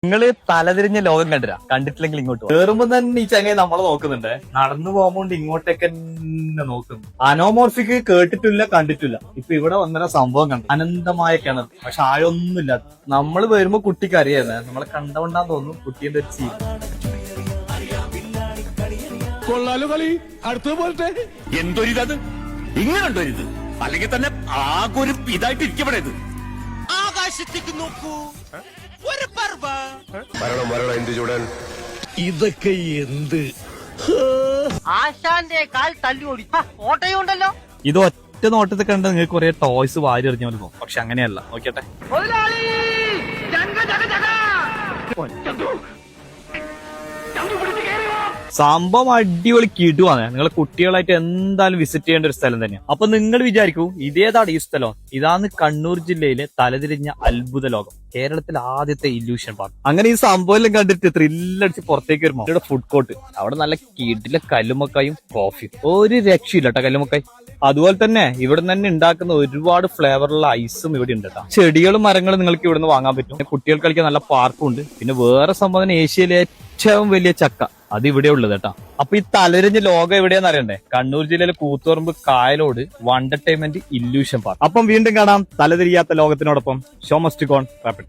നിങ്ങള് തലതിരിഞ്ഞ ലോകം കണ്ടിട്ടില്ലെങ്കിൽ ഇങ്ങോട്ട് കേറുമ്പോ തന്നെ ഈ ചങ്ങായി നമ്മളെ നോക്കുന്നുണ്ട്. നടന്നു പോകുമ്പോണ്ട് ഇങ്ങോട്ടേക്ക് തന്നെ നോക്കുന്നു. അനോമോർഫിക് കേട്ടിട്ടില്ല കണ്ടിട്ടില്ല. ഇപ്പൊ ഇവിടെ വന്നൊരു സംഭവം കണ്ടു. അനന്തമായ കിണർ, പക്ഷെ ആയൊന്നുമില്ല. നമ്മൾ വരുമ്പോ കുട്ടിക്ക് അറിയാതെ നമ്മളെ കണ്ടോണ്ടാന്ന് തോന്നുന്നു കുട്ടീന്റെ ഒരു സീൻ. കൊള്ളാലോ കളി. അടുത്ത പോലത്തെ എന്തൊരിതത്, ഇങ്ങനെണ്ടൊരിത്, അല്ലെങ്കിൽ തന്നെ ആകൊരു ഇതായിട്ട് ഇരിക്കപ്പെടേത്. ആകാശത്തേക്ക് നോക്കൂ, ഒരു പർവ മരണം എന്ത് ചൂടാൻ. ഇതൊക്കെ എന്ത് ആശാന്റെ കാൽ തല്ലി ഓടി ഓട്ടയുണ്ടല്ലോ. ഇത് ഒറ്റ നോട്ടത്തിൽ കണ്ട് നിങ്ങൾക്ക് കുറെ ടോയ്സ് വാരി എറിഞ്ഞ പോലെ തോന്നും. പക്ഷെ അങ്ങനെയല്ല. നോക്കിയട്ടെ, സംഭവം അടിപൊളി കിടുവാണ്. നിങ്ങളെ കുട്ടികളായിട്ട് എന്തായാലും വിസിറ്റ് ചെയ്യേണ്ട ഒരു സ്ഥലം തന്നെയാണ്. അപ്പൊ നിങ്ങൾ വിചാരിക്കൂ, ഇതേതാണ് ഈ സ്ഥലം? ഇതാണ് കണ്ണൂർ ജില്ലയിലെ തലതിരിഞ്ഞ അത്ഭുത ലോകം, കേരളത്തിലെ ആദ്യത്തെ ഇല്യൂഷൻ പാർക്ക്. അങ്ങനെ ഈ സംഭവം എല്ലാം കണ്ടിട്ട് ത്രില്ലടിച്ച് പുറത്തേക്ക് വരുമ്പോ ഇവിടെ ഫുഡ് കോർട്ട്, അവിടെ നല്ല കിടില കല്ലുമക്കായും കോഫിയും. ഒരു രക്ഷയില്ല കേട്ടോ കല്ലുമക്കായി. അതുപോലെ തന്നെ ഇവിടെ തന്നെ ഉണ്ടാക്കുന്ന ഒരുപാട് ഫ്ലേവറുള്ള ഐസും ഇവിടെ ഉണ്ട് കേട്ടോ. ചെടികളും മരങ്ങളും നിങ്ങൾക്ക് ഇവിടുന്ന് വാങ്ങാൻ പറ്റും. കുട്ടികൾക്ക് കളിക്കാൻ നല്ല പാർക്കും ഉണ്ട്. പിന്നെ വേറെ സംഭവം ഏഷ്യയിലെ ഏറ്റവും വലിയ ചക്ക അത് ഇവിടെ ഉള്ളത് കേട്ടോ. അപ്പൊ ഈ തലരിഞ്ഞ ലോകം എവിടെയാന്ന് അറിയണ്ടേ? കണ്ണൂർ ജില്ലയിലെ Koothuparamba Kayalode wondertainment illusion park. അപ്പം വീണ്ടും കാണാം തലതിരിയാത്ത ലോകത്തിനോടൊപ്പം. Show must go on rapid tech.